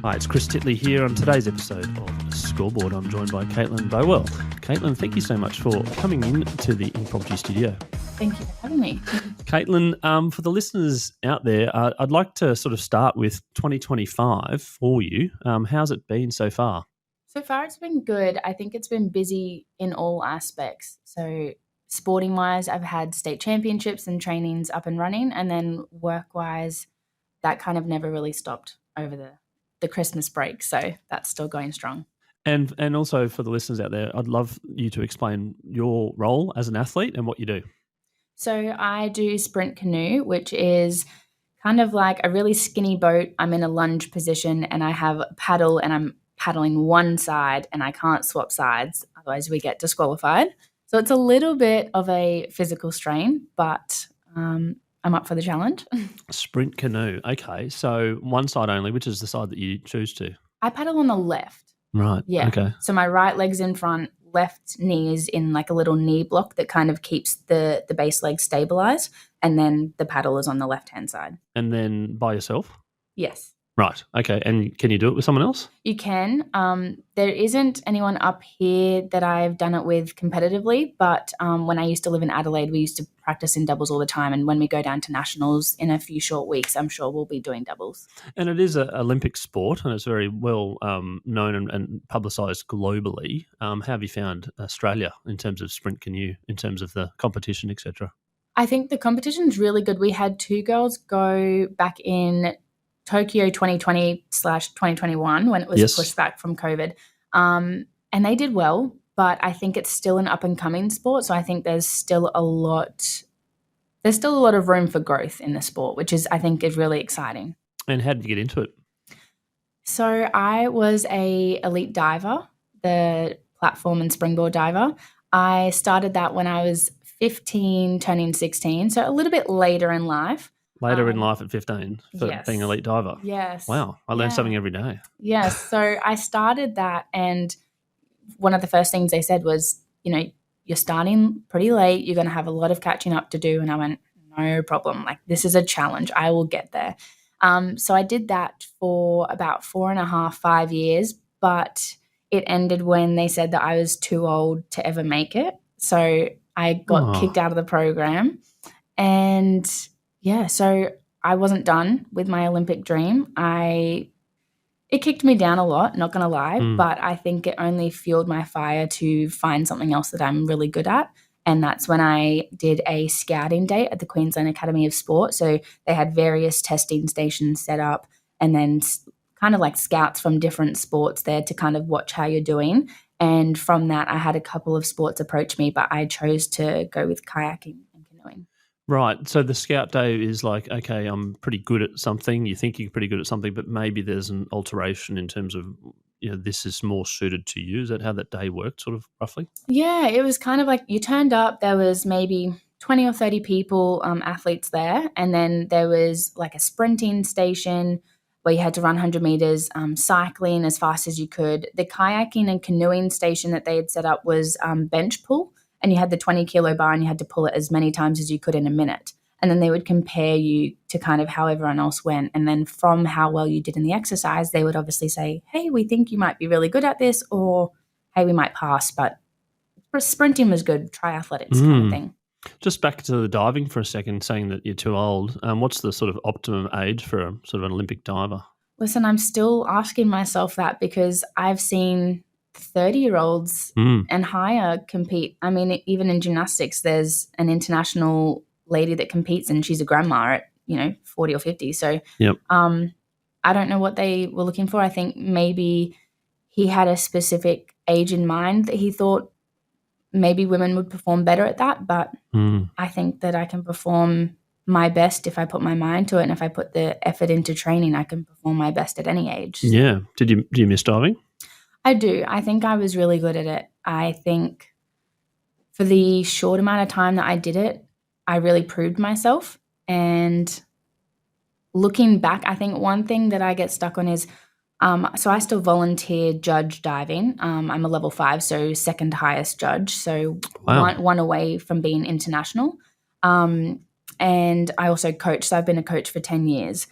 Hi, it's Chris Titley here on today's episode of Scoreboard. I'm joined by Caitlyn Bowell. Caitlyn, thank you so much for coming in to the impromptu studio. Thank you for having me. Caitlyn, for the listeners out there, I'd like to sort of start with 2025 for you. How's it been so far? So far, it's been good. I think it's been busy in all aspects. So sporting-wise, I've had state championships and trainings up and running, and then work-wise, that kind of never really stopped over the Christmas break. So that's still going strong. And also for the listeners out there, I'd love you to explain your role as an athlete and what you do. So I do sprint canoe, which is kind of like a really skinny boat. I'm in a lunge position and I have a paddle and I'm paddling one side and I can't swap sides, otherwise we get disqualified. So it's a little bit of a physical strain, but I'm up for the challenge. Sprint canoe. Okay. So one side only, which is the side that you choose to? I paddle on the left. Right. Yeah. Okay. So my right leg's in front, left knee is in like a little knee block that kind of keeps the base leg stabilized, and then the paddle is on the left-hand side. And then by yourself? Yes. Right. Okay. And can you do it with someone else? You can. There isn't anyone up here that I've done it with competitively, but when I used to live in Adelaide, we used to practice in doubles all the time. And when we go down to nationals in a few short weeks, I'm sure we'll be doing doubles. And it is an Olympic sport and it's very well known and publicised globally. How have you found Australia in terms of sprint canoe, in terms of the competition, etc.? I think the competition's really good. We had two girls go back in Tokyo 2020/2021 when it was pushed back from COVID. And they did well, but I think it's still an up-and-coming sport. So I think there's still a lot of room for growth in the sport, which I think is really exciting. And how did you get into it? So I was a elite diver, the platform and springboard diver. I started that when I was 15, turning 16, so a little bit later in life. Later in life at 15 for yes. being an elite diver. Yes. Wow. I learn something every day. Yes. So I started that, and one of the first things they said was, you're starting pretty late. You're going to have a lot of catching up to do. And I went, no problem. Like, this is a challenge. I will get there. So I did that for about 4.5, 5 years, but it ended when they said that I was too old to ever make it. So I got kicked out of the program, and so I wasn't done with my Olympic dream. It kicked me down a lot, not going to lie, but I think it only fueled my fire to find something else that I'm really good at. And that's when I did a scouting day at the Queensland Academy of Sport. So they had various testing stations set up, and then kind of like scouts from different sports there to kind of watch how you're doing. And from that, I had a couple of sports approach me, but I chose to go with kayaking and canoeing. Right. So the scout day is like, okay, I'm pretty good at something. You think you're pretty good at something, but maybe there's an alteration in terms of, this is more suited to you. Is that how that day worked, sort of roughly? Yeah, it was kind of like you turned up, there was maybe 20 or 30 people, athletes there. And then there was like a sprinting station where you had to run 100 meters, cycling as fast as you could. The kayaking and canoeing station that they had set up was bench pull. And you had the 20-kilo bar and you had to pull it as many times as you could in a minute. And then they would compare you to kind of how everyone else went. And then from how well you did in the exercise, they would obviously say, hey, we think you might be really good at this, or hey, we might pass. But sprinting was good, triathletics kind of thing. Just back to the diving for a second, saying that you're too old. What's the sort of optimum age for a sort of an Olympic diver? Listen, I'm still asking myself that, because I've seen 30-year-olds and higher compete. I mean, even in gymnastics, there's an international lady that competes and she's a grandma at, 40 or 50. So I don't know what they were looking for. I think maybe he had a specific age in mind that he thought maybe women would perform better at that. But I think that I can perform my best if I put my mind to it. And if I put the effort into training, I can perform my best at any age. Yeah. Do you miss diving? I do. I think I was really good at it. I think for the short amount of time that I did it, I really proved myself. And looking back, I think one thing that I get stuck on is, so I still volunteer judge diving. I'm a level 5, so second highest judge. So one away from being international. And I also coach. So I've been a coach for 10 years.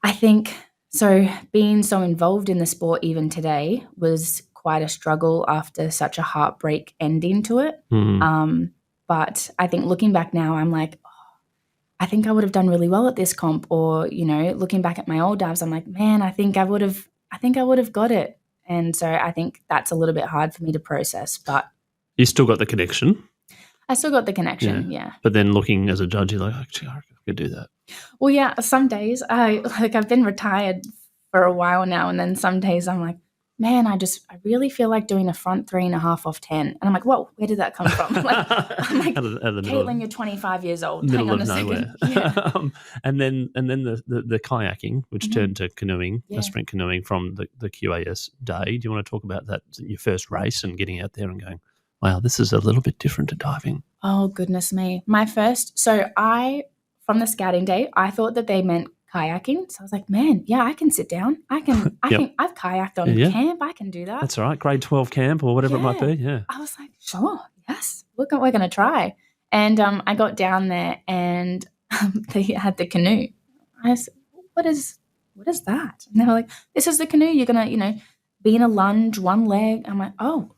I think So being so involved in the sport even today was quite a struggle after such a heartbreak ending to it. But I think looking back now, I'm like, I think I would have done really well at this comp. Or, looking back at my old dives, I'm like, man, I think I would have got it. And so I think that's a little bit hard for me to process. But you still got the connection. I still got the connection, yeah. But then looking as a judge, you're like, actually, I could do that. Well, yeah, some days I've been retired for a while now, and then some days I'm like, man, I really feel like doing a front 3.5 off 10. And I'm like, whoa, where did that come from? I'm like, Caitlyn, you're 25 year old. Hang on a second. Yeah. and then the kayaking, which turned to canoeing, sprint canoeing from the QAS day. Do you want to talk about that, your first race and getting out there and going, wow, this is a little bit different to diving? Oh, goodness me. From the scouting day, I thought that they meant kayaking. So I was like, man, yeah, I can sit down. I've kayaked on camp. I can do that. That's all right. Grade 12 camp or whatever it might be. Yeah. I was like, sure. Yes. We're going to try. And I got down there and they had the canoe. I said, what is that? And they were like, this is the canoe. You're going to, be in a lunge, one leg. I'm like, oh,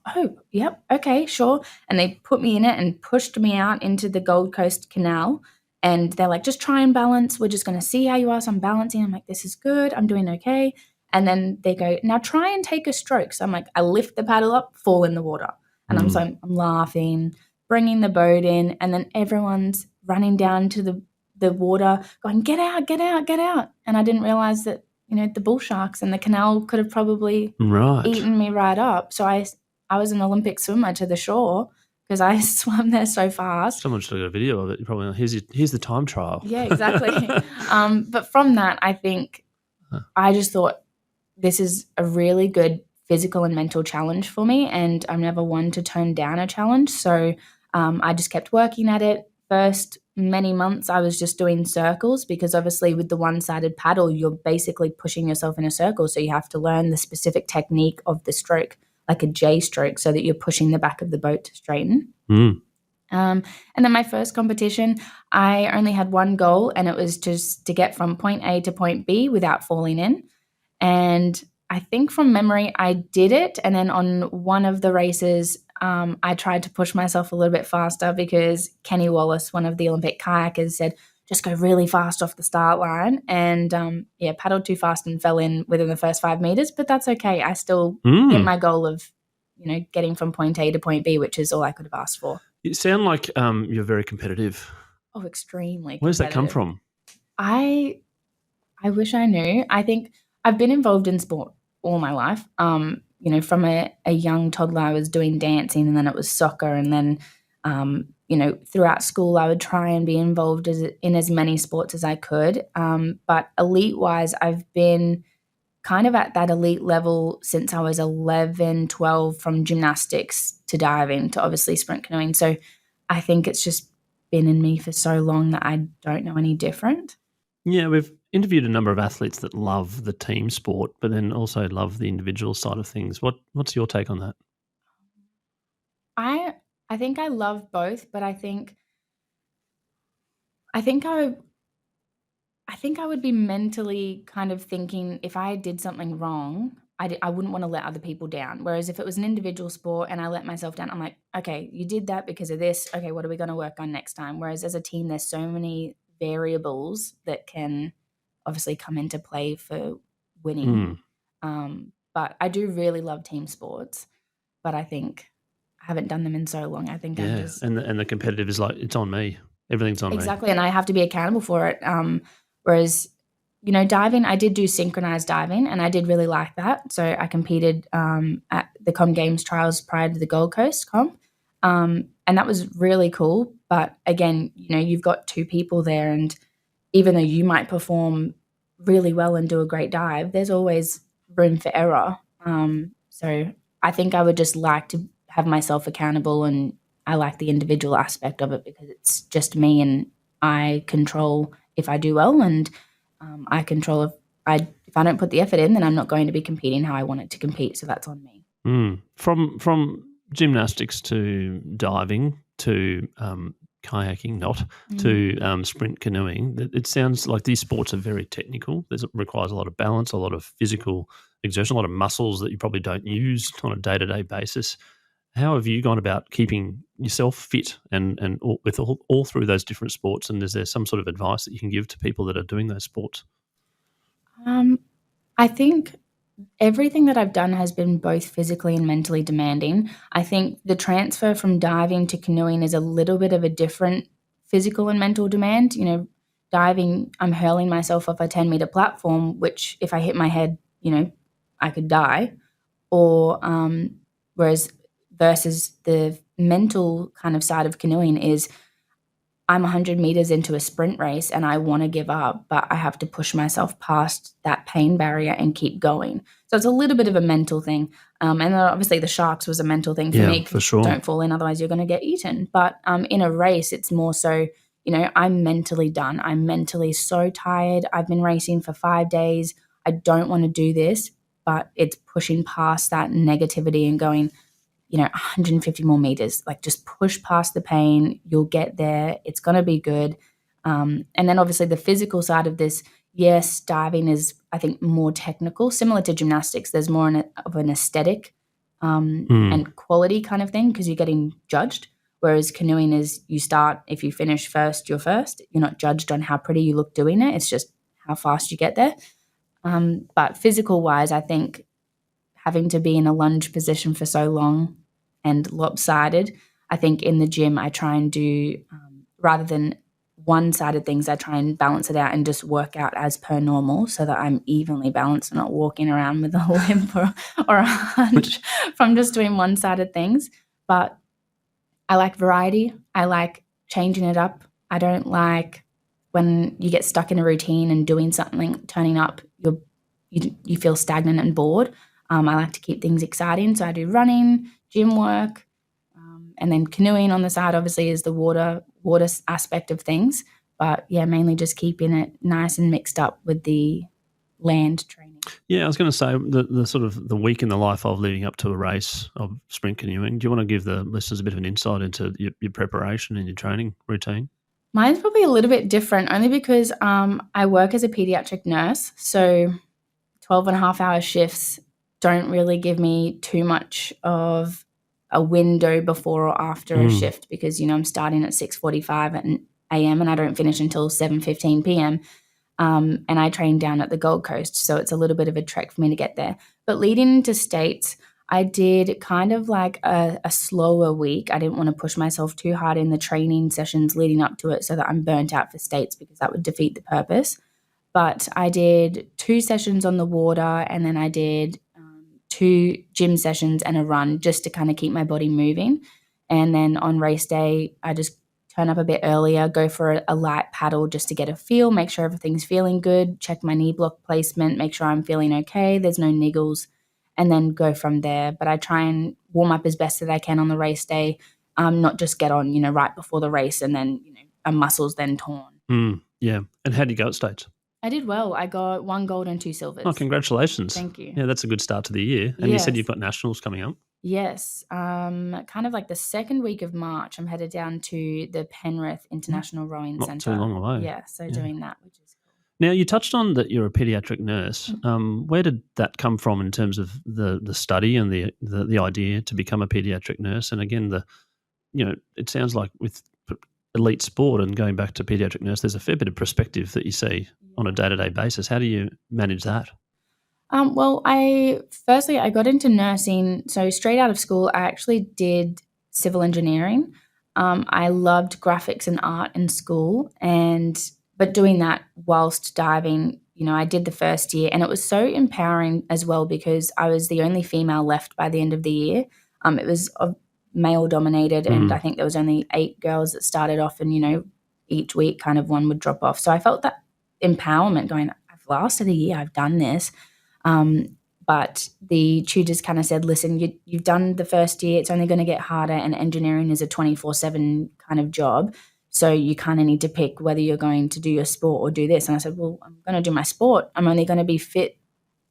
yep. Okay, sure. And they put me in it and pushed me out into the Gold Coast Canal. And they're like, just try and balance. We're just going to see how you are. So I'm balancing. I'm like, this is good. I'm doing okay. And then they go, now try and take a stroke. So I'm like, I lift the paddle up, fall in the water. And I'm laughing, bringing the boat in. And then everyone's running down to the water going, get out, get out, get out. And I didn't realize that, the bull sharks and the canal could have probably eaten me right up. So I was an Olympic swimmer to the shore because I swam there so fast. Someone should have got a video of it. You probably here's the time trial. Yeah, exactly. But from that, I think I just thought this is a really good physical and mental challenge for me, and I'm never one to turn down a challenge. So I just kept working at it. First many months I was just doing circles because obviously with the one-sided paddle, you're basically pushing yourself in a circle. So you have to learn the specific technique of the stroke, like a J stroke, so that you're pushing the back of the boat to straighten. And then my first competition, I only had one goal, and it was just to get from point A to point B without falling in. And I think from memory, I did it. And then on one of the races, I tried to push myself a little bit faster because Kenny Wallace, one of the Olympic kayakers, said, just go really fast off the start line. And paddled too fast and fell in within the first 5 meters. But that's okay. I still hit my goal of, getting from point A to point B, which is all I could have asked for. You sound like you're very competitive. Oh, extremely. Where's that come from? I wish I knew. I think I've been involved in sport all my life. From a young toddler, I was doing dancing, and then it was soccer. And then, throughout school, I would try and be involved in as many sports as I could. But elite-wise, I've been kind of at that elite level since I was 11, 12, from gymnastics to diving to obviously sprint canoeing. So I think it's just been in me for so long that I don't know any different. Yeah, we've interviewed a number of athletes that love the team sport, but then also love the individual side of things. What's your take on that? I think I love both, but I think I would be mentally kind of thinking if I did something wrong, I wouldn't want to let other people down. Whereas if it was an individual sport and I let myself down, I'm like, okay, you did that because of this. Okay, what are we going to work on next time? Whereas as a team, there's so many variables that can obviously come into play for winning. But I do really love team sports, but I think I haven't done them in so long. I think I'm just... And the competitive is like, it's on me. Everything's on me. Exactly, and I have to be accountable for it. Whereas, diving, I did do synchronized diving, and I did really like that. So I competed at the Com Games trials prior to the Gold Coast comp, and that was really cool. But again, you've got two people there, and even though you might perform really well and do a great dive, there's always room for error. So I think I would just like to have myself accountable, and I like the individual aspect of it because it's just me, and I control if I do well, and I control if I don't put the effort in, then I'm not going to be competing how I want it to compete. So that's on me. From gymnastics to diving to kayaking, not to sprint canoeing. It sounds like these sports are very technical. It requires a lot of balance, a lot of physical exertion, a lot of muscles that you probably don't use on a day-to-day basis. How have you gone about keeping yourself fit and with all through those different sports? And is there some sort of advice that you can give to people that are doing those sports? I think everything that I've done has been both physically and mentally demanding. I think the transfer from diving to canoeing is a little bit of a different physical and mental demand. You know, diving, I'm hurling myself off a 10-meter platform, which if I hit my head, you know, I could die. Or whereas versus the mental kind of side of canoeing is I'm 100 meters into a sprint race and I want to give up, but I have to push myself past that pain barrier and keep going. So it's a little bit of a mental thing. And then obviously the sharks was a mental thing for me. For sure. Don't fall in, otherwise you're going to get eaten. But in a race, it's more so, you know, I'm mentally done. I'm mentally so tired. I've been racing for 5 days. I don't want to do this, but it's pushing past that negativity and going, you know, 150 more meters, like just push past the pain. You'll get there. It's going to be good. And then obviously the physical side of this, yes, diving is, I think, more technical, similar to gymnastics. There's more of an aesthetic and quality kind of thing because you're getting judged. Whereas canoeing is you start, if you finish first, you're first. You're not judged on how pretty you look doing it. It's just how fast you get there. But physical wise, I think having to be in a lunge position for so long and lopsided, I think in the gym I try and do, rather than one-sided things, I try and balance it out and just work out as per normal so that I'm evenly balanced and not walking around with a limp or a hunch from just doing one-sided things. But I like variety. I like changing it up. I don't like when you get stuck in a routine and doing something, turning up, you feel stagnant and bored. I like to keep things exciting, so I do running, gym work, and then canoeing on the side obviously is the water aspect of things. But yeah, mainly just keeping it nice and mixed up with the land training. Yeah, I was going to say the sort of the week in the life of leading up to a race of sprint canoeing. Do you want to give the listeners a bit of an insight into your preparation and your training routine? Mine's probably a little bit different only because I work as a pediatric nurse, so 12.5-hour shifts don't really give me too much of a window before or after a shift because, you know, I'm starting at 6:45 a.m. and I don't finish until 7:15 p.m. And I train down at the Gold Coast, so it's a little bit of a trek for me to get there. But leading into States, I did kind of like a slower week. I didn't want to push myself too hard in the training sessions leading up to it so that I'm burnt out for States because that would defeat the purpose. But I did 2 sessions on the water and then I did 2 gym sessions and a run just to kind of keep my body moving. And then on race day, I just turn up a bit earlier, go for a light paddle just to get a feel, make sure everything's feeling good, check my knee block placement, make sure I'm feeling okay, there's no niggles, and then go from there. But I try and warm up as best as I can on the race day, not just get on, you know, right before the race and then, you know, a muscle's then torn. Yeah. And how did you go at States? I did well. I got 1 gold and 2 silvers. Oh, congratulations. Thank you. Yeah, that's a good start to the year. And you said you've got nationals coming up? Yes. Kind of like the second week of March, I'm headed down to the Penrith International Rowing Centre. Not too long away. Yeah, so doing that, which is cool. Now, you touched on that you're a pediatric nurse. Where did that come from in terms of the study and the idea to become a pediatric nurse? And again, it sounds like with elite sport and going back to pediatric nurse, there's a fair bit of perspective that you see on a day-to-day basis. How do you manage that? Well, I got into nursing. So straight out of school, I actually did civil engineering. I loved graphics and art in school, but doing that whilst diving, you know, I did the first year, and it was so empowering as well because I was the only female left by the end of the year. It was male dominated, and I think there was only 8 girls that started off, and you know, each week kind of one would drop off. So I felt that empowerment going, I've lasted a year, I've done this. But the tutors kind of said, listen, you've done the first year, it's only going to get harder, and engineering is a 24/7 kind of job. So you kind of need to pick whether you're going to do your sport or do this. And I said, well, I'm going to do my sport. I'm only going to be fit,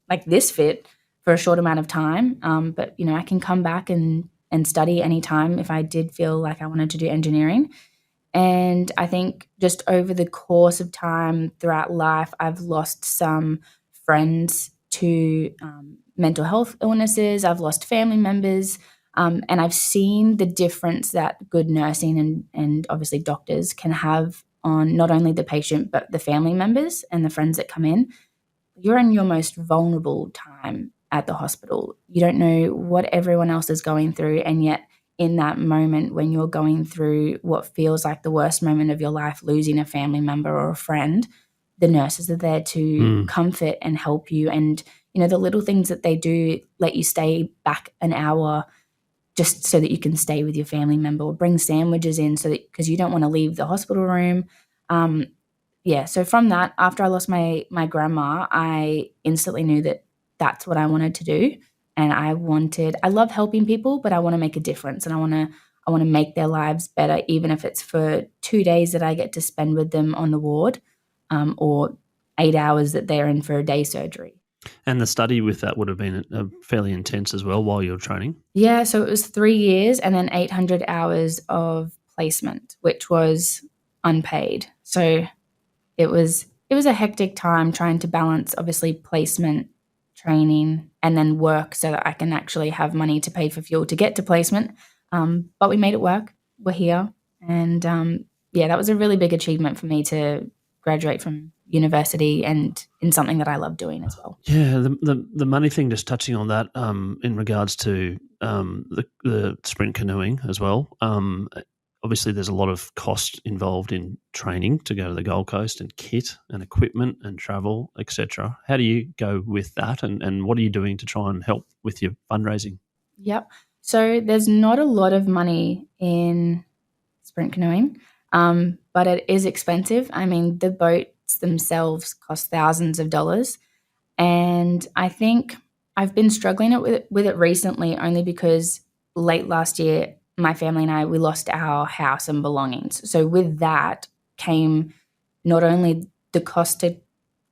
like this fit, for a short amount of time. But, you know, I can come back and study anytime if I did feel like I wanted to do engineering. And I think just over the course of time throughout life, I've lost some friends to mental health illnesses. I've lost family members. And I've seen the difference that good nursing and obviously doctors can have on not only the patient, but the family members and the friends that come in. You're in your most vulnerable time at the hospital. You don't know what everyone else is going through, and yet in that moment when you're going through what feels like the worst moment of your life, losing a family member or a friend, the nurses are there to comfort and help you. And, the little things that they do, let you stay back an hour just so that you can stay with your family member, or bring sandwiches in because you don't want to leave the hospital room. So from that, after I lost my grandma, I instantly knew that that's what I wanted to do. And I love helping people, but I want to make a difference, and I want to make their lives better, even if it's for 2 days that I get to spend with them on the ward, or 8 hours that they're in for a day surgery. And the study with that would have been fairly intense as well while you're training? Yeah, so it was 3 years and then 800 hours of placement, which was unpaid. So it was a hectic time trying to balance, obviously, placement, training, and then work so that I can actually have money to pay for fuel to get to placement. But we made it work. We're here. And that was a really big achievement for me to graduate from university and in something that I love doing as well. Yeah, the money thing, just touching on that in regards to the sprint canoeing as well. Obviously, there's a lot of cost involved in training to go to the Gold Coast, and kit and equipment and travel, etc. How do you go with that, and what are you doing to try and help with your fundraising? Yep. So there's not a lot of money in sprint canoeing, but it is expensive. I mean, the boats themselves cost thousands of dollars. And I think I've been struggling with it recently, only because late last year, my family and I, we lost our house and belongings. So with that came not only the cost to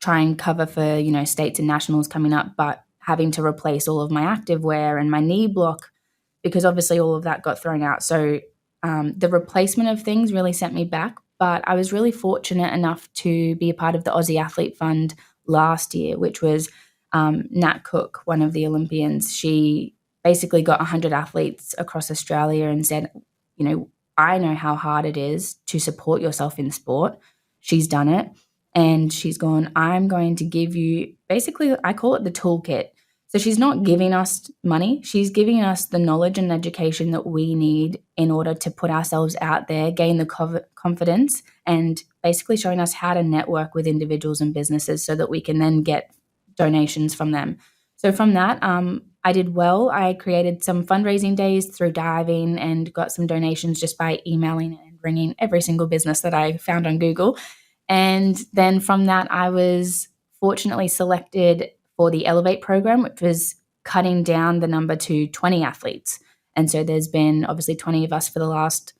try and cover for, states and nationals coming up, but having to replace all of my activewear and my knee block, because obviously all of that got thrown out. So the replacement of things really sent me back. But I was really fortunate enough to be a part of the Aussie Athlete Fund last year, which was Nat Cook, one of the Olympians. She basically got 100 athletes across Australia and said, I know how hard it is to support yourself in sport. She's done it. And she's gone, I'm going to give you, basically, I call it the toolkit. So she's not giving us money. She's giving us the knowledge and education that we need in order to put ourselves out there, gain the confidence, and basically showing us how to network with individuals and businesses so that we can then get donations from them. So from that, I did well. I created some fundraising days through diving and got some donations just by emailing and ringing every single business that I found on Google. And then from that, I was fortunately selected for the Elevate program, which was cutting down the number to 20 athletes. And so there's been obviously 20 of us for the last,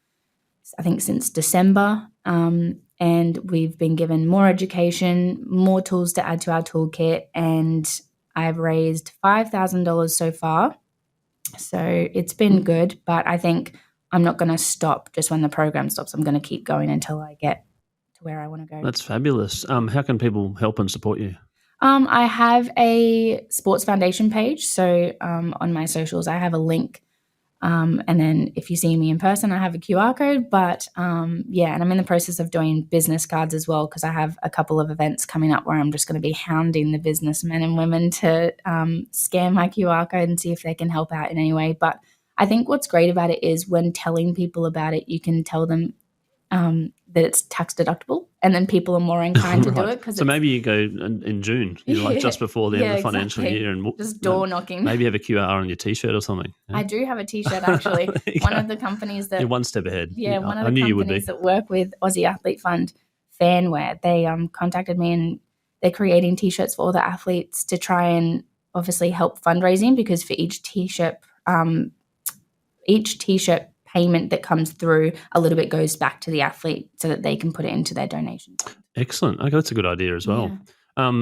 I think, since December. And we've been given more education, more tools to add to our toolkit, and I've raised $5,000 so far. So it's been good, but I think I'm not going to stop just when the program stops. I'm going to keep going until I get to where I want to go. That's fabulous. How can people help and support you? I have a sports foundation page. So on my socials, I have a link. And then if you see me in person, I have a QR code. But and I'm in the process of doing business cards as well, because I have a couple of events coming up where I'm just going to be hounding the businessmen and women to scan my QR code and see if they can help out in any way. But I think what's great about it is when telling people about it, you can tell them that it's tax deductible, and then people are more inclined to do it. So maybe you go in June, like just before the end of the financial year, and just door knocking. Maybe have a QR on your T-shirt or something. Yeah? I do have a T-shirt actually. One of the companies that you're one step ahead. Yeah, one of the companies that work with Aussie Athlete Fund, Fanwear, they contacted me, and they're creating T-shirts for all the athletes to try and obviously help fundraising, because for each T-shirt payment that comes through, a little bit goes back to the athlete so that they can put it into their donation. Excellent. Okay, that's a good idea as well. Yeah.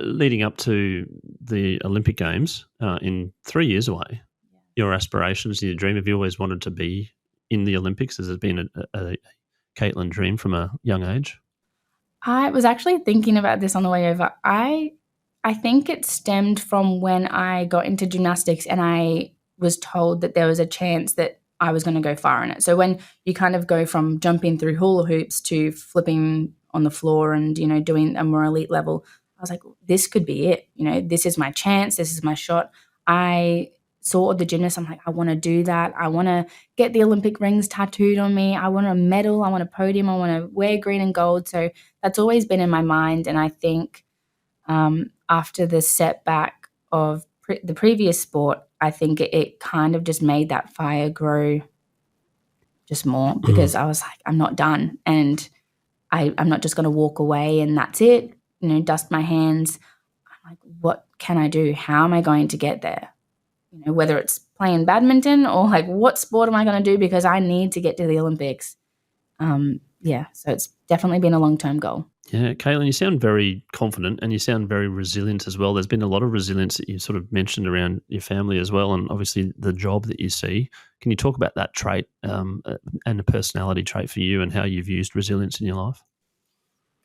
Leading up to the Olympic Games in 3 years away, your aspirations, your dream, have you always wanted to be in the Olympics? Has it been a Caitlyn dream from a young age? I was actually thinking about this on the way over. I think it stemmed from when I got into gymnastics and I was told that there was a chance that I was going to go far in it. So when you kind of go from jumping through hula hoops to flipping on the floor and, doing a more elite level, I was like, this could be it. This is my chance. This is my shot. I saw the gymnast. I'm like, I want to do that. I want to get the Olympic rings tattooed on me. I want a medal. I want a podium. I want to wear green and gold. So that's always been in my mind. And I think after the setback of the previous sport, I think it kind of just made that fire grow just more because I was like, I'm not done. And I'm not just going to walk away and that's it, dust my hands. I'm like, what can I do? How am I going to get there? Whether it's playing badminton or like what sport am I going to do because I need to get to the Olympics. So it's definitely been a long-term goal. Yeah, Caitlyn, you sound very confident and you sound very resilient as well. There's been a lot of resilience that you sort of mentioned around your family as well, and obviously the job that you see. Can you talk about that trait and a personality trait for you and how you've used resilience in your life?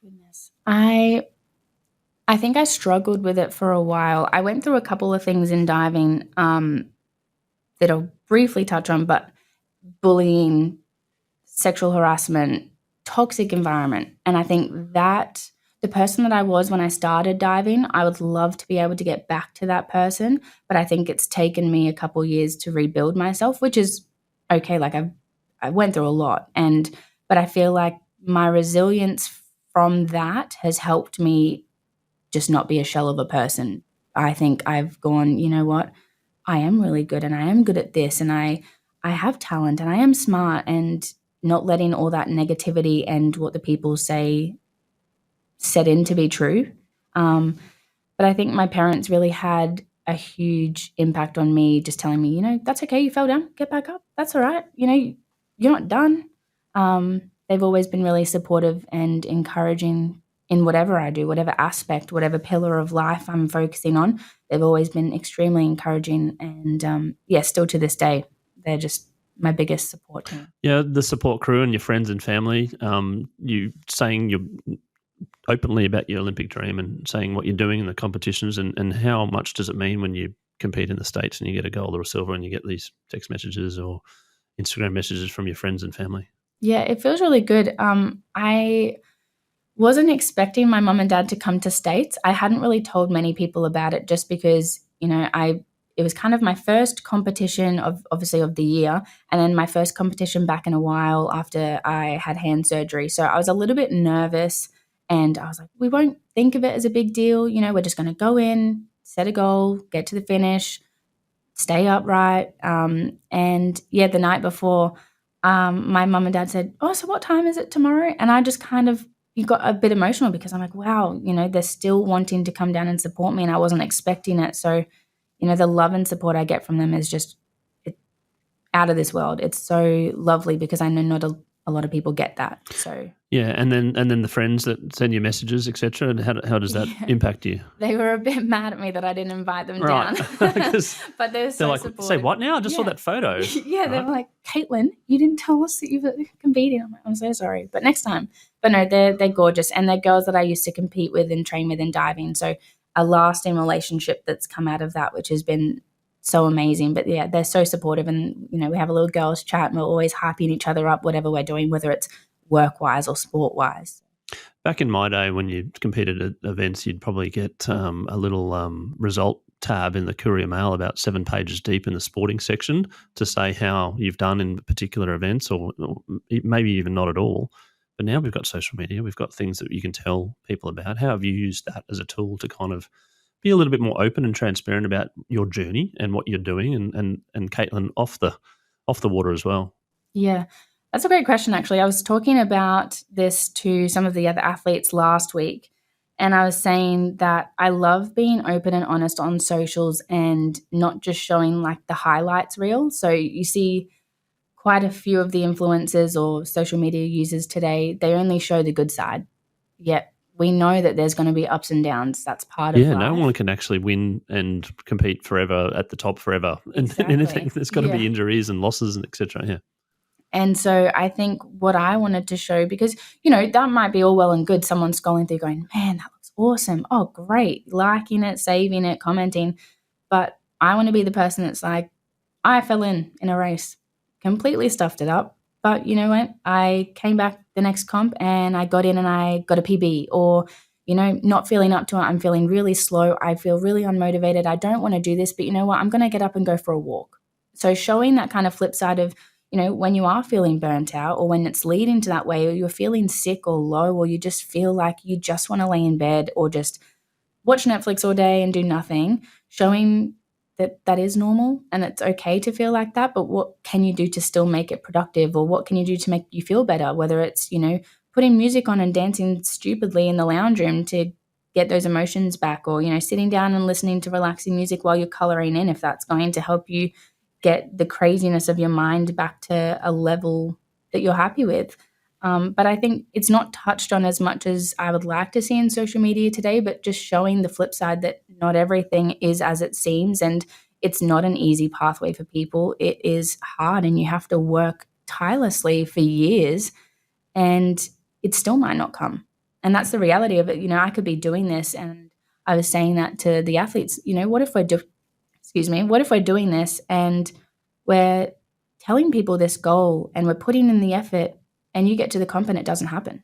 Goodness. I think I struggled with it for a while. I went through a couple of things in diving that I'll briefly touch on, but bullying, sexual harassment, toxic environment. And I think that the person that I was when I started diving, I would love to be able to get back to that person. But I think it's taken me a couple years to rebuild myself, which is okay. Like I went through a lot. But I feel like my resilience from that has helped me just not be a shell of a person. I think I've gone, you know what? I am really good and I am good at this and I have talent and I am smart, and not letting all that negativity and what the people say set in to be true. But I think my parents really had a huge impact on me, just telling me, that's okay, you fell down, get back up. That's all right. You're not done. They've always been really supportive and encouraging in whatever I do, whatever aspect, whatever pillar of life I'm focusing on. They've always been extremely encouraging. And still to this day, they're just my biggest support team. Yeah, the support crew and your friends and family. You saying you're openly about your Olympic dream and saying what you're doing in the competitions, and how much does it mean when you compete in the States and you get a gold or a silver and you get these text messages or Instagram messages from your friends and family? Yeah, it feels really good. I wasn't expecting my mum and dad to come to States. I hadn't really told many people about it just because, it was kind of my first competition of the year, and then my first competition back in a while after I had hand surgery. So I was a little bit nervous, and I was like, we won't think of it as a big deal. We're just going to go in, set a goal, get to the finish, stay upright. The night before, my mum and dad said, oh, so what time is it tomorrow? And I just kind of got a bit emotional because I'm like, wow, they're still wanting to come down and support me, and I wasn't expecting it. So the love and support I get from them is just out of this world. It's so lovely because I know not a lot of people get that. So yeah, and then the friends that send you messages, etc. And how does that impact you? They were a bit mad at me that I didn't invite them down, but they're like, supportive. Say what now? I just saw that photo. Yeah, they were like, Caitlyn, you didn't tell us that you were competing. I'm like, I'm so sorry, but next time. But no, they're gorgeous, and they're girls that I used to compete with and train with in diving. So a lasting relationship that's come out of that, which has been so amazing. But yeah, they're so supportive, and we have a little girls chat, and we're always hyping each other up, whatever we're doing, whether it's work-wise or sport-wise. Back in my day, when you competed at events, you'd probably get a little result tab in the Courier Mail about 7 pages deep in the sporting section to say how you've done in particular events, or maybe even not at all. But now we've got social media. We've got things that you can tell people about. How have you used that as a tool to kind of be a little bit more open and transparent about your journey and what you're doing, and Caitlyn off the water as well? Yeah, that's a great question, actually. I was talking about this to some of the other athletes last week, and I was saying that I love being open and honest on socials and not just showing like the highlights reel. So you see quite a few of the influencers or social media users today, they only show the good side, yet we know that there's going to be ups and downs. That's part of life. Yeah, no one can actually win and compete forever at the top forever. Exactly. And anything, there's got to be injuries and losses and etc. Yeah. And so I think what I wanted to show, because, you know, that might be all well and good. Someone scrolling through going, man, that looks awesome. Oh, great. Liking it, saving it, commenting. But I want to be the person that's like, I fell in a race, completely stuffed it up. But you know what? I came back the next comp and I got in and I got a PB, or, you know, not feeling up to it. I'm feeling really slow. I feel really unmotivated. I don't want to do this, but you know what? I'm going to get up and go for a walk. So showing that kind of flip side of, you know, when you are feeling burnt out, or when it's leading to that way, or you're feeling sick or low, or you just feel like you just want to lay in bed or just watch Netflix all day and do nothing, showing that that is normal and it's okay to feel like that, but what can you do to still make it productive, or what can you do to make you feel better, whether it's, you know, putting music on and dancing stupidly in the lounge room to get those emotions back, or, you know, sitting down and listening to relaxing music while you're coloring in, if that's going to help you get the craziness of your mind back to a level that you're happy with. But I think it's not touched on as much as I would like to see in social media today, but just showing the flip side that not everything is as it seems, and it's not an easy pathway for people. It is hard and you have to work tirelessly for years, and it still might not come. And that's the reality of it. You know, I could be doing this, and I was saying that to the athletes, you know, what if we're doing this and we're telling people this goal and we're putting in the effort, and you get to the comp and it doesn't happen.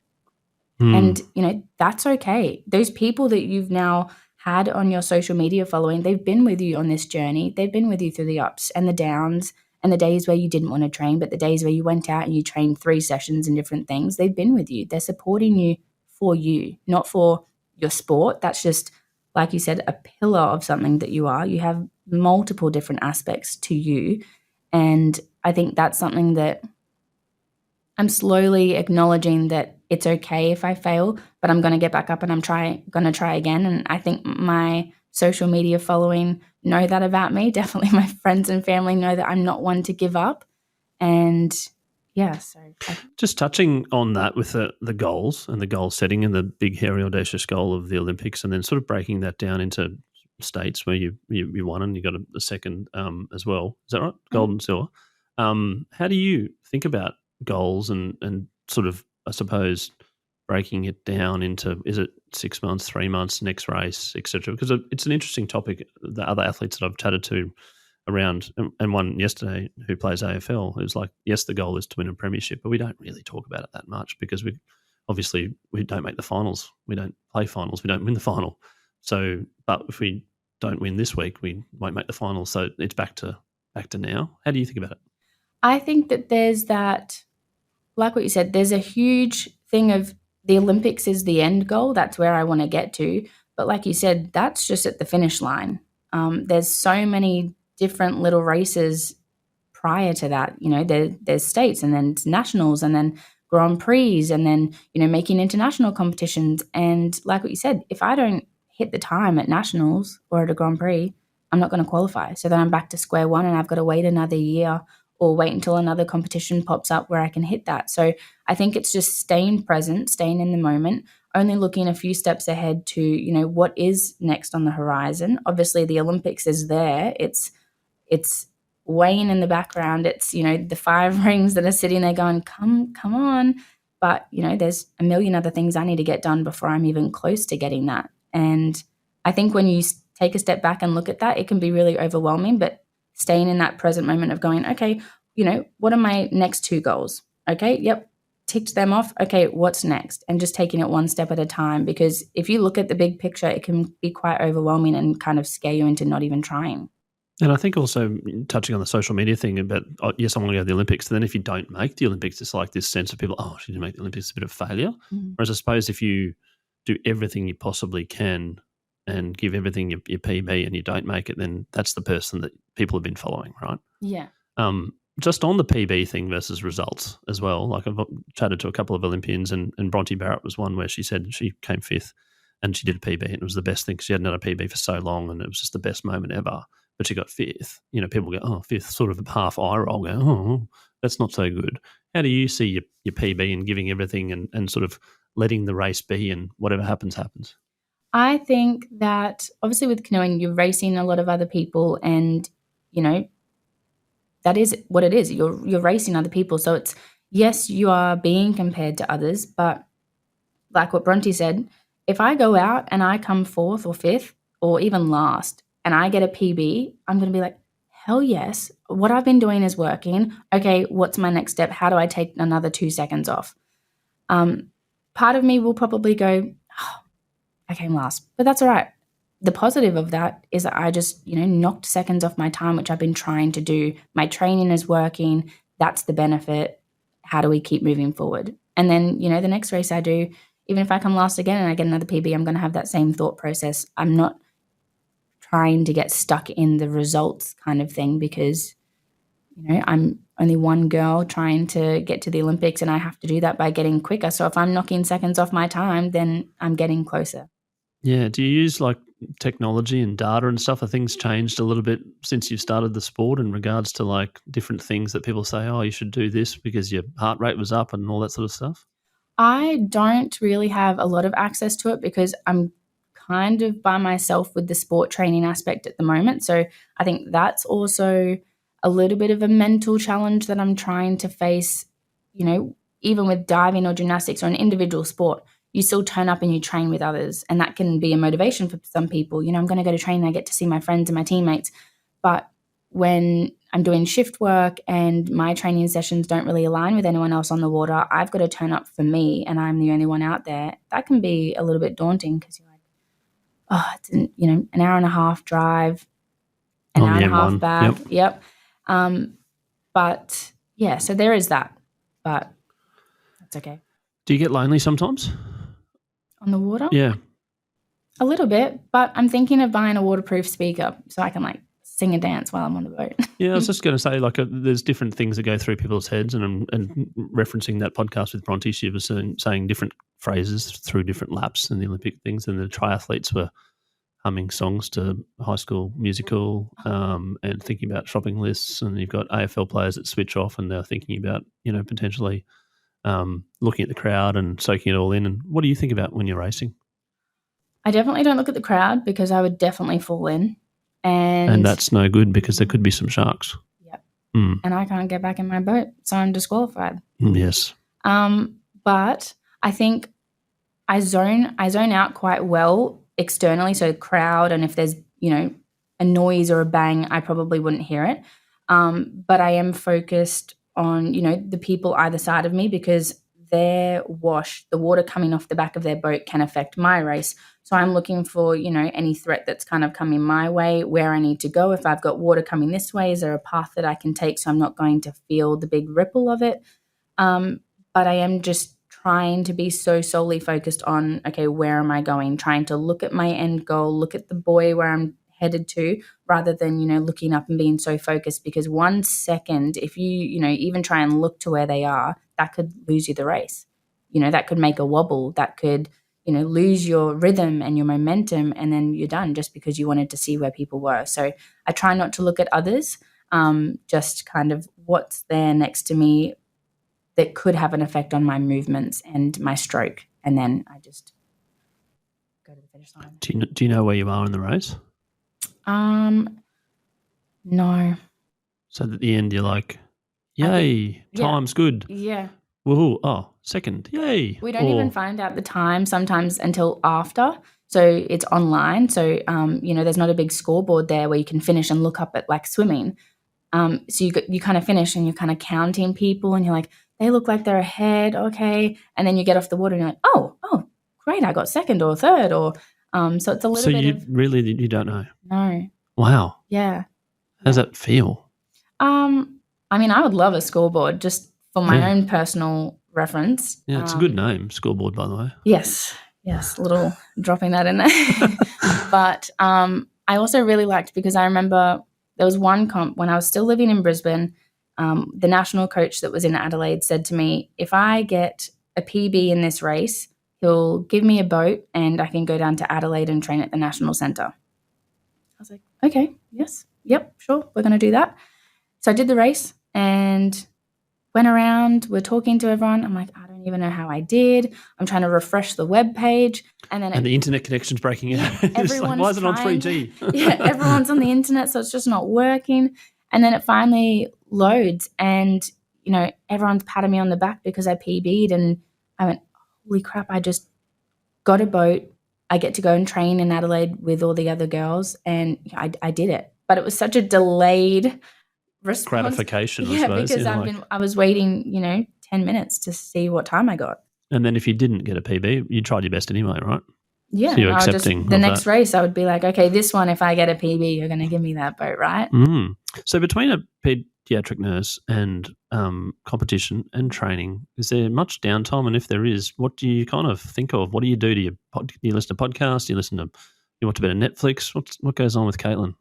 And, you know, that's okay. Those people that you've now had on your social media following, they've been with you on this journey. They've been with you through the ups and the downs and the days where you didn't want to train, but the days where you went out and you trained 3 sessions and different things. They've been with you. They're supporting you, not for your sport. That's just, like you said, a pillar of something that you are. You have multiple different aspects to you. And I think that's something that I'm slowly acknowledging, that it's okay if I fail, but I'm going to get back up and I'm going to try again. And I think my social media following know that about me. Definitely my friends and family know that I'm not one to give up. And yeah, so just touching on that with the goals and the goal setting and the big, hairy, audacious goal of the Olympics, and then sort of breaking that down into states where you won and you got a second as well. Is that right? Gold and silver. How do you think about goals and sort of, I suppose, breaking it down into, is it 6 months, 3 months, next race, etc.? Because it's an interesting topic. The other athletes that I've chatted to around, and one yesterday who plays AFL, who's like, yes, the goal is to win a premiership, but we don't really talk about it that much because we don't make the finals. We don't play finals. We don't win the final. So, but if we don't win this week, we won't make the finals. So it's back to now. How do you think about it? I think that there's that, like what you said, there's a huge thing of the Olympics is the end goal. That's where I want to get to. But like you said, that's just at the finish line. There's so many different little races prior to that. You know, there's states, and then nationals, and then Grand Prix, and then, you know, making international competitions. And like what you said, if I don't hit the time at nationals or at a Grand Prix, I'm not going to qualify. So then I'm back to square one, and I've got to wait another year or wait until another competition pops up where I can hit that. So I think it's just staying present, staying in the moment, only looking a few steps ahead to, you know, what is next on the horizon. Obviously, the Olympics is there. It's weighing in the background. It's, you know, the 5 rings that are sitting there going, come on. But, you know, there's a million other things I need to get done before I'm even close to getting that. And I think when you take a step back and look at that, it can be really overwhelming, but staying in that present moment of going, okay, you know, what are my next 2 goals? Okay, yep, ticked them off. Okay, what's next? And just taking it one step at a time, because if you look at the big picture, it can be quite overwhelming and kind of scare you into not even trying. And I think also touching on the social media thing about, yes, I want to go to the Olympics. And then if you don't make the Olympics, it's like this sense of people, oh, she didn't make the Olympics, it's a bit of failure. Mm-hmm. Whereas I suppose if you do everything you possibly can and give everything your PB and you don't make it, then that's the person that people have been following, right? Yeah. Just on the PB thing versus results as well, like I've chatted to a couple of Olympians, and Bronte Barrett was one where she said she came 5th and she did a PB, and it was the best thing because she hadn't done a PB for so long, and it was just the best moment ever. But she got 5th. You know, people go, oh, 5th, sort of a half eye roll, go, oh, that's not so good. How do you see your PB and giving everything and sort of letting the race be, and whatever happens, happens? I think that obviously with canoeing, you're racing a lot of other people, and, you know, that is what it is. You're racing other people. So it's, yes, you are being compared to others, but like what Bronte said, if I go out and I come 4th or 5th or even last and I get a PB, I'm going to be like, hell yes, what I've been doing is working. Okay, what's my next step? How do I take another 2 seconds off? Part of me will probably go, oh, I came last, but that's all right. The positive of that is that I just, knocked seconds off my time, which I've been trying to do. My training is working. That's the benefit. How do we keep moving forward? And then, the next race I do, even if I come last again and I get another PB, I'm going to have that same thought process. I'm not trying to get stuck in the results kind of thing because, I'm only one girl trying to get to the Olympics and I have to do that by getting quicker. So if I'm knocking seconds off my time, then I'm getting closer. Yeah. Do you use like technology and data and stuff? Have things changed a little bit since you've started the sport in regards to like different things that people say, oh, you should do this because your heart rate was up and all that sort of stuff? I don't really have a lot of access to it because I'm kind of by myself with the sport training aspect at the moment. So I think that's also a little bit of a mental challenge that I'm trying to face, even with diving or gymnastics or an individual sport. You still turn up and you train with others, and that can be a motivation for some people. I'm going to go to training, I get to see my friends and my teammates. But when I'm doing shift work and my training sessions don't really align with anyone else on the water, I've got to turn up for me and I'm the only one out there. That can be a little bit daunting because you're like, oh, it's an hour and a half drive, an hour and a half back. Yep. But yeah, so there is that, but that's okay. Do you get lonely sometimes? On the water? Yeah. A little bit, but I'm thinking of buying a waterproof speaker so I can sing and dance while I'm on the boat. Yeah, I was just going to say, there's different things that go through people's heads, and referencing that podcast with Bronte, she was saying different phrases through different laps in the Olympic things, and the triathletes were humming songs to High School Musical and thinking about shopping lists, and you've got AFL players that switch off and they're thinking about, potentially looking at the crowd and soaking it all in. And what do you think about when you're racing? I definitely don't look at the crowd because I would definitely fall in. And that's no good because there could be some sharks. Yep. And I can't get back in my boat, so I'm disqualified. Yes. But I think I zone out quite well externally, so crowd, and if there's, a noise or a bang, I probably wouldn't hear it. But I am focused on, the people either side of me because their wash, the water coming off the back of their boat can affect my race. So I'm looking for, any threat that's kind of coming my way, where I need to go. If I've got water coming this way, is there a path that I can take so I'm not going to feel the big ripple of it? But I am just trying to be so solely focused on, okay, where am I going? Trying to look at my end goal, look at the buoy where I'm headed to, rather than, looking up and being so focused, because 1 second, if you, even try and look to where they are, that could lose you the race. That could make a wobble, that could, lose your rhythm and your momentum, and then you're done just because you wanted to see where people were. So I try not to look at others, just kind of what's there next to me that could have an effect on my movements and my stroke. And then I just go to the finish line. Do you know where you are in the race? No. So at the end you're like, yay, time's good. Yeah. Woohoo, oh, second, yay. We don't even find out the time sometimes until after. So it's online. So, there's not a big scoreboard there where you can finish and look up at like swimming. So you kind of finish and you're kind of counting people and you're like, they look like they're ahead, okay. And then you get off the water and you're like, oh, great, I got second or third. Or so it's a little bit of... So you don't know? No. Wow. Yeah. How does that feel? I would love a scoreboard just for my own personal reference. Yeah, it's a good name, Scoreboard, by the way. Yes, a little dropping that in there. But I also really liked, because I remember there was one comp when I was still living in Brisbane, the national coach that was in Adelaide said to me, if I get a PB in this race, he'll give me a boat and I can go down to Adelaide and train at the National Centre. I was like, okay, yes, yep, sure, we're going to do that. So I did the race and went around, we're talking to everyone. I'm like, I don't even know how I did. I'm trying to refresh the web page. And the internet connection's breaking out. Everyone's like, why is it on 3G? Everyone's on the internet, so it's just not working. And then it finally loads. And, you know, everyone's patting me on the back because I PB'd, and I went, holy crap, I just got a boat. I get to go and train in Adelaide with all the other girls, and I did it. But it was such a delayed response. Gratification, I Yeah, suppose. because I was waiting, you know, 10 minutes to see what time I got. And then if you didn't get a PB, you tried your best anyway, right? Yeah. So you're accepting the of next that. race, I would be like, okay, this one, if I get a PB, you're going to give me that boat, right? So between a pediatric nurse and competition and training, is there much downtime? And if there is, what do you kind of think of? What do you do? Do you listen to podcasts? Do you watch a bit of Netflix? What goes on with Caitlyn?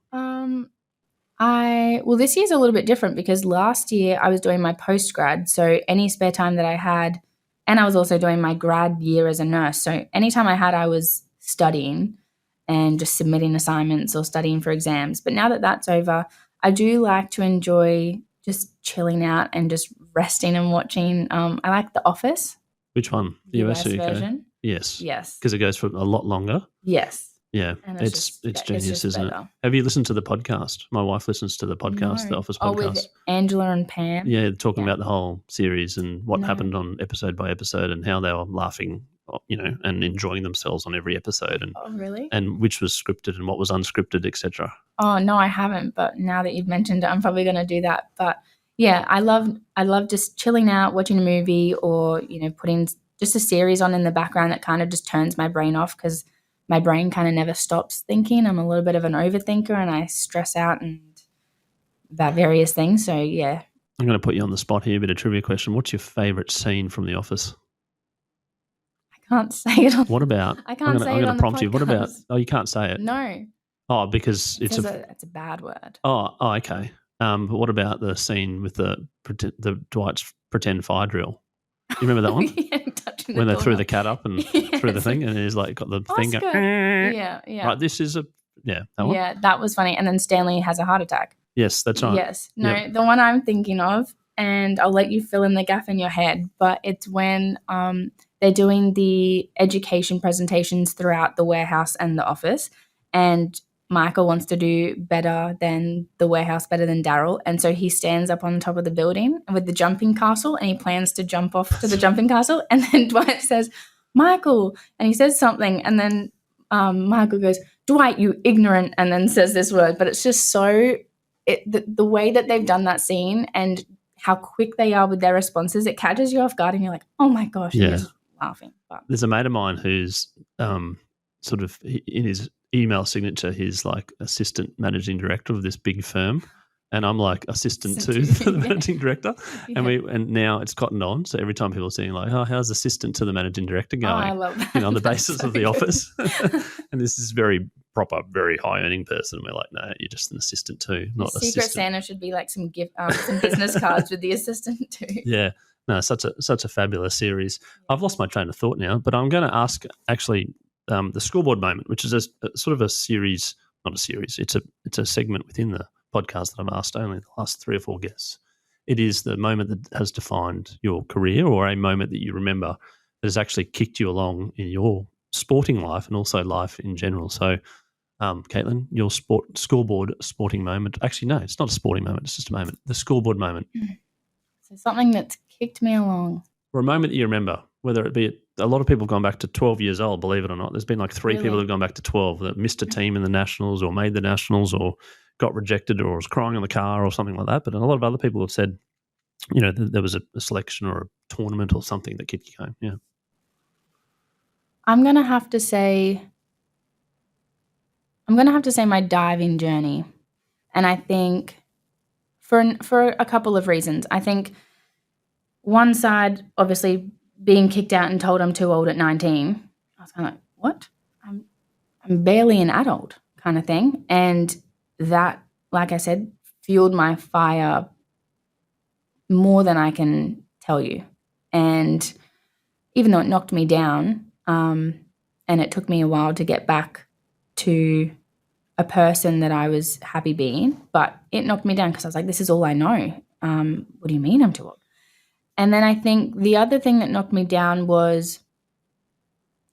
Well, this year's a little bit different because last year I was doing my post-grad, so any spare time that I had, and I was also doing my grad year as a nurse. So anytime I had, I was studying and just submitting assignments or studying for exams. But now that that's over, I do like to enjoy just chilling out and just resting and watching. I like The Office. Which one? The US version? Yes. Yes. Because it goes for a lot longer. Yes. Yeah, it's genius, isn't it? Have you listened to the podcast? My wife listens to the podcast, The Office podcast. With Angela and Pam? Yeah, talking about the whole series and what happened on episode by episode and how they were laughing, you know, and enjoying themselves on every episode. And, oh, really? And which was scripted and what was unscripted, etc. Oh, no, I haven't. But now that you've mentioned it, I'm probably going to do that. But yeah, I love just chilling out, watching a movie, or, you know, putting just a series on in the background that kind of just turns my brain off, because my brain kind of never stops thinking. I'm a little bit of an overthinker and I stress out and about various things. So, yeah. I'm going to put you on the spot here, a bit of trivia question. What's your favourite scene from The Office? I can't say it on What about? I can't say it on the podcast. I'm going to prompt you. What about? Oh, you can't say it? No. Oh, because it's a bad word. Oh, okay. But what about the scene with the Dwight's pretend fire drill? You remember that one? Yeah, when they threw the cat up and threw the thing, and he's like got the thing going. Yeah. Right, this is that one. Yeah, that was funny. And then Stanley has a heart attack. Yes, that's right. Yes. No, The one I'm thinking of, and I'll let you fill in the gap in your head, but it's when they're doing the education presentations throughout the warehouse and the office, and Michael wants to do better than the warehouse, better than Daryl. And so he stands up on top of the building with the jumping castle, and he plans to jump off to the jumping castle. And then Dwight says, Michael, and he says something. And then Michael goes, Dwight, you ignorant, and then says this word. But it's just so, the way that they've done that scene and how quick they are with their responses, it catches you off guard and you're like, oh my gosh, he's laughing. But there's a mate of mine who's sort of in his email signature, he's like assistant managing director of this big firm, and I'm like assistant to the managing director. Yeah. And now it's cottoned on. So every time people are saying like, oh, how's assistant to the managing director going? Oh, I love that. You know, on the basis of The Office. And this is very proper, very high earning person. We're like, no, you're just an assistant too, not Secret assistant. Santa should be like some business cards with the assistant too. Yeah. No, such a fabulous series. I've lost my train of thought now, but I'm going to ask actually the Scoreboard moment, which is a sort of a series, not a series. It's a segment within the podcast that I've asked only the last 3 or 4 guests. It is the moment that has defined your career, or a moment that you remember that has actually kicked you along in your sporting life and also life in general. So, Caitlyn, your Scoreboard sporting moment. Actually, no, it's not a sporting moment. It's just a moment. The Scoreboard moment. So something that's kicked me along. Or a moment that you remember, whether it be a lot of people have gone back to 12 years old, believe it or not. There's been like 3 people that have gone back to 12 that missed a team in the Nationals or made the Nationals or got rejected or was crying in the car or something like that. But a lot of other people have said, you know, there was a selection or a tournament or something that kept you going. Yeah. I'm going to have to say my diving journey. And I think for a couple of reasons. I think one side, obviously, being kicked out and told I'm too old at 19, I was kind of like, what? I'm barely an adult kind of thing. And that, like I said, fueled my fire more than I can tell you. And even though it knocked me down, and it took me a while to get back to a person that I was happy being, but it knocked me down because I was like, this is all I know. What do you mean I'm too old? And then I think the other thing that knocked me down was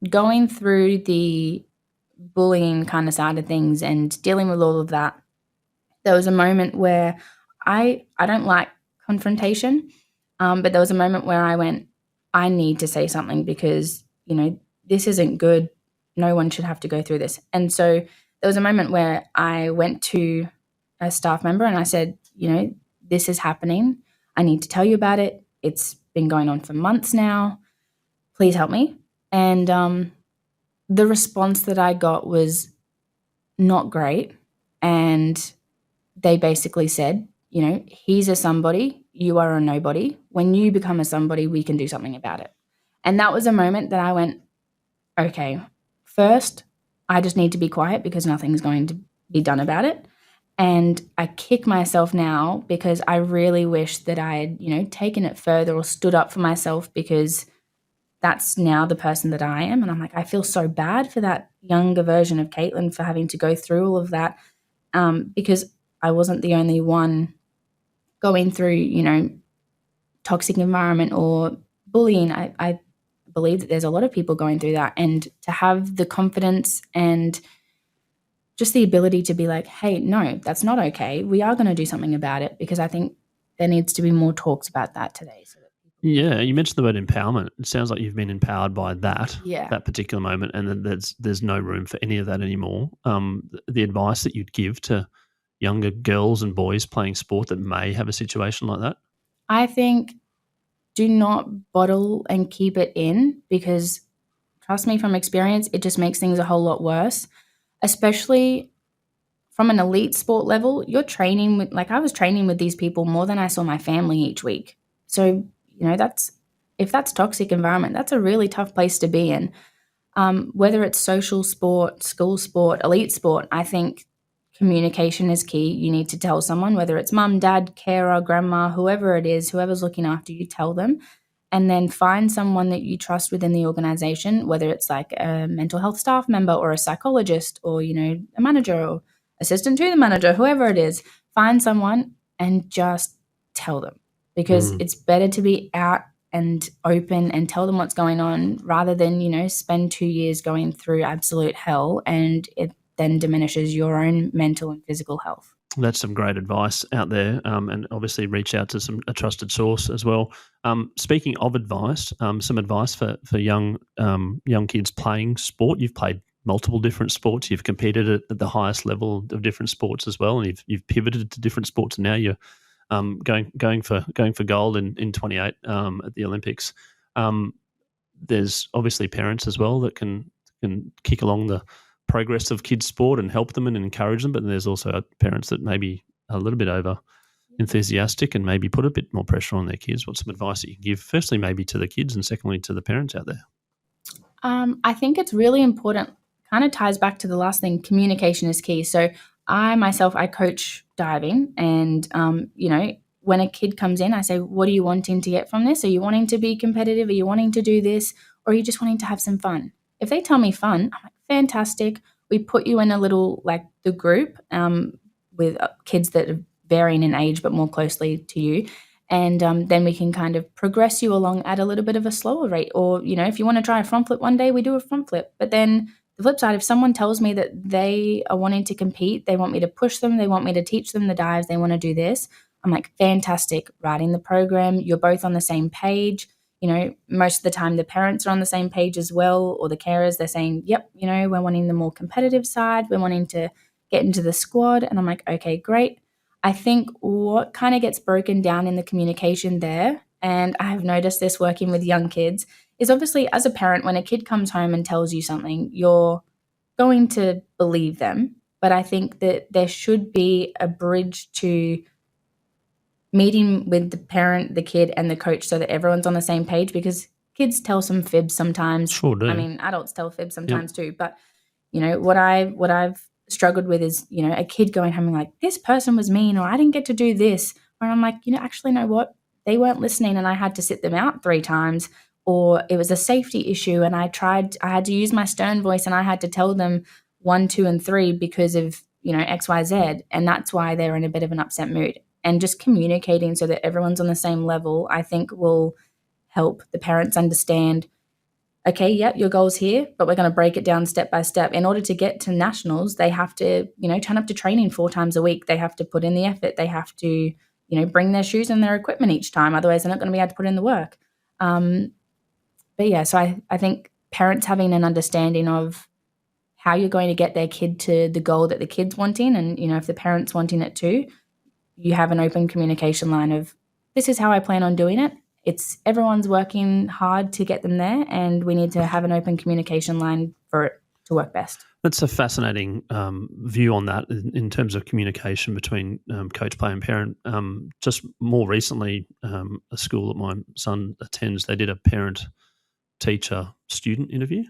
going through the bullying kind of side of things and dealing with all of that. There was a moment where I don't like confrontation, but there was a moment where I went, I need to say something because, this isn't good. No one should have to go through this. And so there was a moment where I went to a staff member and I said, this is happening. I need to tell you about it. It's been going on for months now. Please help me. And the response that I got was not great. And they basically said, he's a somebody, you are a nobody. When you become a somebody, we can do something about it. And that was a moment that I went, okay, first, I just need to be quiet because nothing's going to be done about it. And I kick myself now because I really wish that I had, taken it further or stood up for myself, because that's now the person that I am. And I'm like, I feel so bad for that younger version of Caitlyn for having to go through all of that, because I wasn't the only one going through, toxic environment or bullying. I believe that there's a lot of people going through that. And to have the confidence and just the ability to be like, hey, no, that's not okay. We are going to do something about it, because I think there needs to be more talks about that today. Yeah, you mentioned the word empowerment. It sounds like you've been empowered by that particular moment, and then there's no room for any of that anymore. The advice that you'd give to younger girls and boys playing sport that may have a situation like that? I think do not bottle and keep it in, because trust me from experience, it just makes things a whole lot worse, especially from an elite sport level. You're training with, I was training with these people more than I saw my family each week. So, if that's toxic environment, that's a really tough place to be in. Whether it's social sport, school sport, elite sport, I think communication is key. You need to tell someone, whether it's mum, dad, carer, grandma, whoever it is, whoever's looking after you, tell them. And then find someone that you trust within the organization, whether it's like a mental health staff member or a psychologist or, a manager or assistant to the manager, whoever it is. Find someone and just tell them, because it's better to be out and open and tell them what's going on rather than, spend 2 years going through absolute hell, and it then diminishes your own mental and physical health. That's some great advice out there, and obviously reach out to a trusted source as well. Speaking of advice, some advice for young kids playing sport. You've played multiple different sports. You've competed at the highest level of different sports as well, and you've pivoted to different sports. And now you're going for gold in 28 at the Olympics. There's obviously parents as well that can kick along the progress of kids' sport and help them and encourage them, but there's also parents that maybe are a little bit over enthusiastic and maybe put a bit more pressure on their kids. What's some advice that you give, firstly maybe to the kids and secondly to the parents out there? I think it's really important, kind of ties back to the last thing, communication is key. So I coach diving, and when a kid comes in, I say, what are you wanting to get from this? Are you wanting to be competitive? Are you wanting to do this? Or are you just wanting to have some fun? If they tell me fun, I'm like, fantastic. We put you in a little, the group with kids that are varying in age but more closely to you. And then we can kind of progress you along at a little bit of a slower rate. Or, if you want to try a front flip one day, we do a front flip. But then the flip side, if someone tells me that they are wanting to compete, they want me to push them, they want me to teach them the dives, they want to do this, I'm like, fantastic, writing the program, you're both on the same page. Most of the time the parents are on the same page as well, or the carers, they're saying, yep, we're wanting the more competitive side, we're wanting to get into the squad. And I'm like, okay, great. I think what kind of gets broken down in the communication there, and I have noticed this working with young kids, is obviously as a parent, when a kid comes home and tells you something, you're going to believe them. But I think that there should be a bridge to meeting with the parent, the kid, and the coach so that everyone's on the same page, because kids tell some fibs sometimes. Sure do. I mean, adults tell fibs sometimes too. But, what I've struggled with is, a kid going home and like, this person was mean, or I didn't get to do this. Or I'm like, actually, know what? They weren't listening and I had to sit them out 3 times. Or it was a safety issue and I had to use my stern voice and I had to tell them 1, 2, and 3 because of, X, Y, Z. And that's why they're in a bit of an upset mood. And just communicating so that everyone's on the same level, I think will help the parents understand, okay, yep, your goal's here, but we're going to break it down step by step. In order to get to nationals, they have to, turn up to training 4 times a week. They have to put in the effort. They have to bring their shoes and their equipment each time. Otherwise, they're not going to be able to put in the work. But yeah, so I think parents having an understanding of how you're going to get their kid to the goal that the kid's wanting, and, if the parent's wanting it too, you have an open communication line of, this is how I plan on doing it. Everyone's working hard to get them there, and we need to have an open communication line for it to work best. That's a fascinating view on that in terms of communication between coach, player and parent. Just more recently, a school that my son attends, they did a parent-teacher-student interview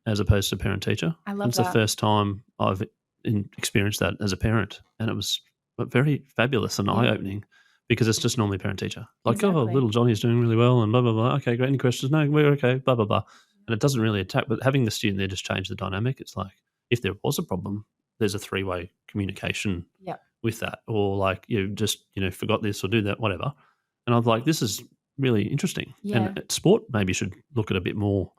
as opposed to parent-teacher. I love It's that. the first time I've experienced that as a parent, and it was very fabulous and eye-opening because it's just normally parent-teacher. Like, oh, little Johnny's doing really well and blah, blah, blah. Okay, great. Any questions? No, we're okay, blah, blah, blah. And it doesn't really attack, but having the student there just changed the dynamic. It's like, if there was a problem, there's a three-way communication with that. Or like, just, forgot this or do that, whatever. And I'm like, this is really interesting. Yeah. And sport maybe should look at a bit more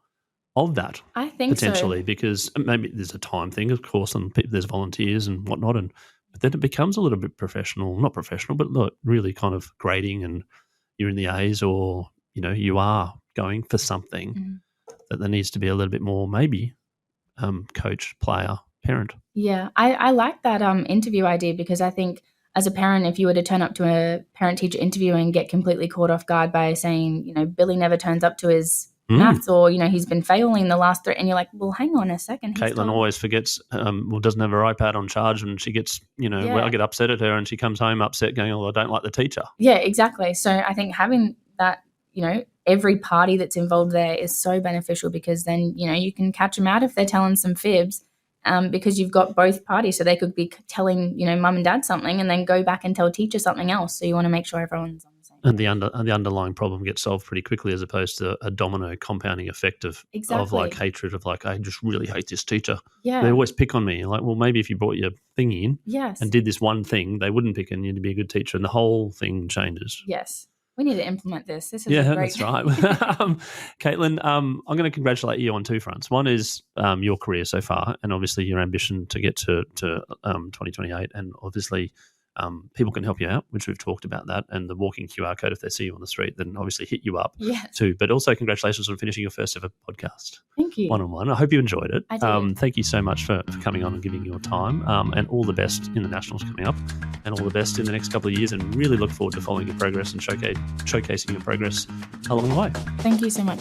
of that. I think potentially, because maybe there's a time thing, of course, and there's volunteers and whatnot, but then it becomes a little bit professional, not professional, but really kind of grading, and you're in the A's, or, you are going for something that there needs to be a little bit more, maybe, coach, player, parent. Yeah, I like that interview idea, because I think as a parent, if you were to turn up to a parent-teacher interview and get completely caught off guard by saying, Billy never turns up to his maths, or, he's been failing the last 3, and you're like, well, hang on a second. Caitlyn always forgets, doesn't have her iPad on charge, and she gets, I get upset at her and she comes home upset going, oh, I don't like the teacher. Yeah, exactly. So I think having that, every party that's involved there is so beneficial, because then, you can catch them out if they're telling some fibs, because you've got both parties. So they could be telling, mum and dad something and then go back and tell teacher something else. So you want to make sure everyone's on the same. And the underlying problem gets solved pretty quickly, as opposed to a domino compounding effect of like hatred, of like, I just really hate this teacher. Yeah. They always pick on me. Like, well, maybe if you brought your thing in yes. and did this one thing, they wouldn't pick on you to be a good teacher, and the whole thing changes. Yes. We need to implement this. This is that's right. Caitlyn, I'm going to congratulate you on 2 fronts. One is your career so far, and obviously your ambition to get to 2028, and obviously people can help you out, which we've talked about that, and the walking QR code, if they see you on the street, then obviously hit you up too. But also congratulations on finishing your first ever podcast. Thank you. One-on-one. I hope you enjoyed it. I did. Thank you so much for coming on and giving your time, and all the best in the Nationals coming up, and all the best in the next couple of years, and really look forward to following your progress and showcasing your progress along the way. Thank you so much.